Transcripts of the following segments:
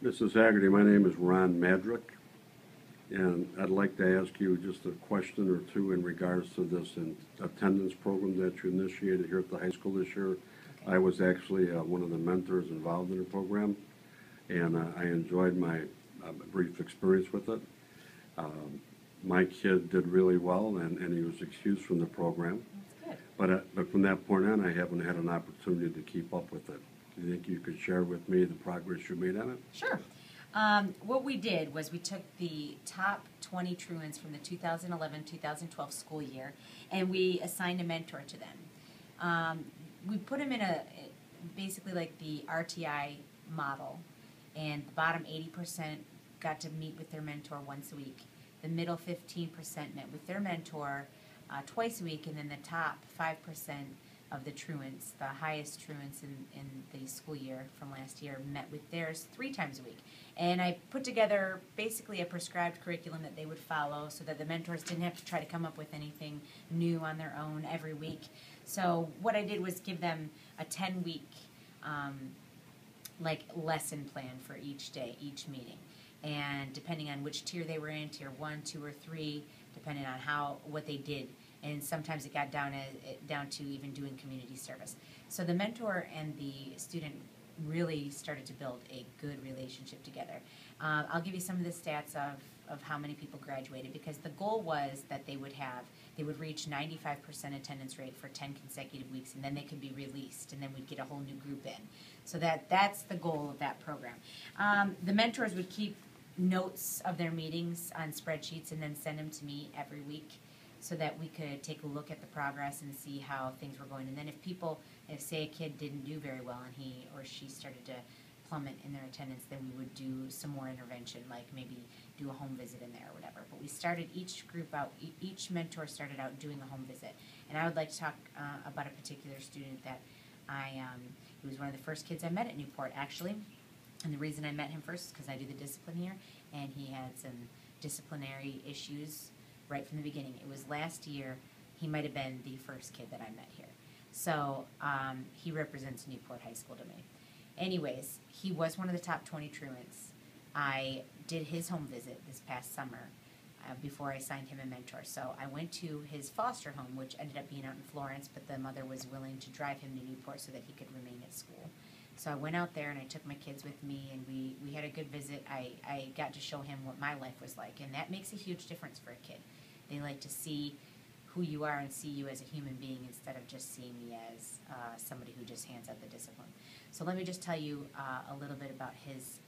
Mrs. Haggerty, my name is Ron Madrick, and I'd like to ask you just a question or two in regards to this attendance program that you initiated here at the high school this year. Okay. I was actually one of the mentors involved in the program, and I enjoyed my brief experience with it. Um, my kid did really well, and he was excused from the program. That's good. But from that point on, I haven't had an opportunity to keep up with it. Do you think you could share with me the progress you made on it? Sure. What we did was we took the top 20 truants from the 2011-2012 school year, and we assigned a mentor to them. We put them in basically like the RTI model, and the bottom 80% got to meet with their mentor once a week. The middle 15% met with their mentor twice a week, and then the top 5% of the truants, the highest truants in the school year from last year, met with theirs 3 times a week. And I put together basically a prescribed curriculum that they would follow so that the mentors didn't have to try to come up with anything new on their own every week. So what I did was give them a 10-week lesson plan for each day, each meeting. And depending on which tier they were in, tier 1, 2, or 3, depending on what they did, and sometimes it got down to even doing community service. So the mentor and the student really started to build a good relationship together. I'll give you some of the stats of how many people graduated, because the goal was that they would reach 95% attendance rate for 10 consecutive weeks, and then they could be released, and then we'd get a whole new group in. So that's the goal of that program. The mentors would keep notes of their meetings on spreadsheets and then send them to me every week, so that we could take a look at the progress and see how things were going. And then if say a kid didn't do very well and he or she started to plummet in their attendance, then we would do some more intervention, like maybe do a home visit in there or whatever. But we started each group out, each mentor started out doing a home visit. And I would like to talk about a particular student that he was one of the first kids I met at Newport, actually. And the reason I met him first is because I do the discipline here, and he had some disciplinary issues right from the beginning. It was last year. He might have been the first kid that I met here. So he represents Newport High School to me. Anyways, he was one of the top 20 truants. I did his home visit this past summer before I signed him a mentor. So I went to his foster home, which ended up being out in Florence, but the mother was willing to drive him to Newport so that he could remain at school. So I went out there and I took my kids with me, and we had a good visit. I got to show him what my life was like, and that makes a huge difference for a kid. They like to see who you are and see you as a human being instead of just seeing me as somebody who just hands out the discipline. So let me just tell you a little bit about his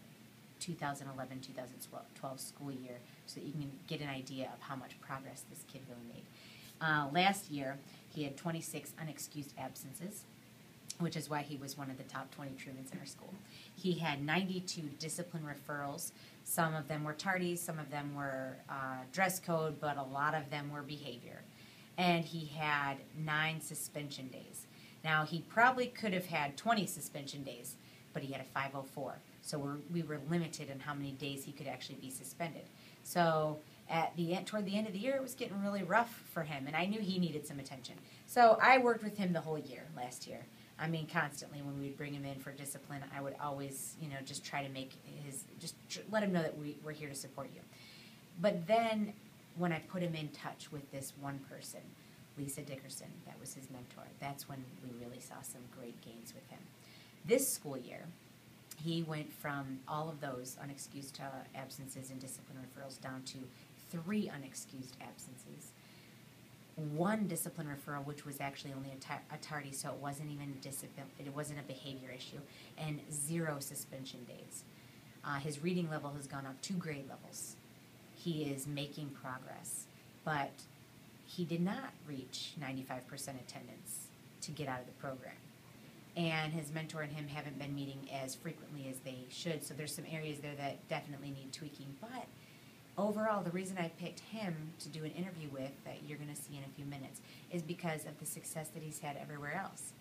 2011-2012 school year so that you can get an idea of how much progress this kid really made. Last year, he had 26 unexcused absences, which is why he was one of the top 20 truants in our school. He had 92 discipline referrals. Some of them were tardies, some of them were dress code, but a lot of them were behavior. And he had 9 suspension days. Now, he probably could have had 20 suspension days, but he had a 504. So we were limited in how many days he could actually be suspended. So toward the end of the year, it was getting really rough for him, and I knew he needed some attention. So I worked with him the whole year last year. I mean, constantly when we would bring him in for discipline, I would always, just try to let him know that we're here to support you. But then when I put him in touch with this one person, Lisa Dickerson, that was his mentor, that's when we really saw some great gains with him. This school year, he went from all of those unexcused absences and discipline referrals down to 3 unexcused absences. 1 discipline referral, which was actually only a tardy, so it wasn't even discipline, it wasn't a behavior issue, and 0 suspension days. His reading level has gone up 2 grade levels. He is making progress, but he did not reach 95% attendance to get out of the program. And his mentor and him haven't been meeting as frequently as they should, so there's some areas there that definitely need tweaking. But overall, the reason I picked him to do an interview with, that you're going to see in a few minutes, is because of the success that he's had everywhere else.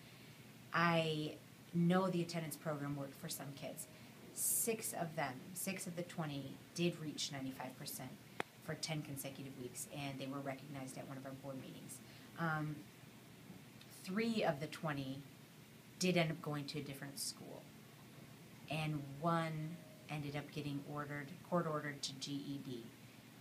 I know the attendance program worked for some kids. 6 of the 20, did reach 95% for 10 consecutive weeks, and they were recognized at one of our board meetings. 3 of the 20 did end up going to a different school, and 1 ended up getting court ordered to GED.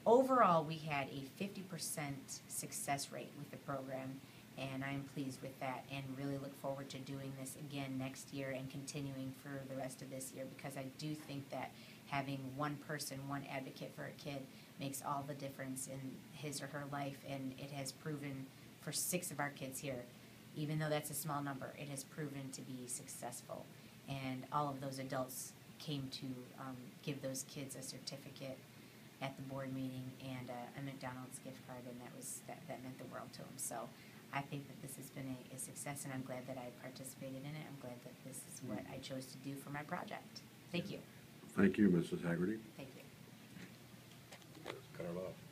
Overall, we had a 50% success rate with the program, and I'm pleased with that and really look forward to doing this again next year and continuing for the rest of this year, because I do think that having one person, one advocate for a kid makes all the difference in his or her life, and it has proven for 6 of our kids here, even though that's a small number, it has proven to be successful. And all of those adults came to give those kids a certificate at the board meeting and a McDonald's gift card, and that meant the world to them. So I think that this has been a success, and I'm glad that I participated in it. I'm glad that this is what I chose to do for my project. Thank you. Thank you, Mrs. Haggerty. Thank you. Cut it off.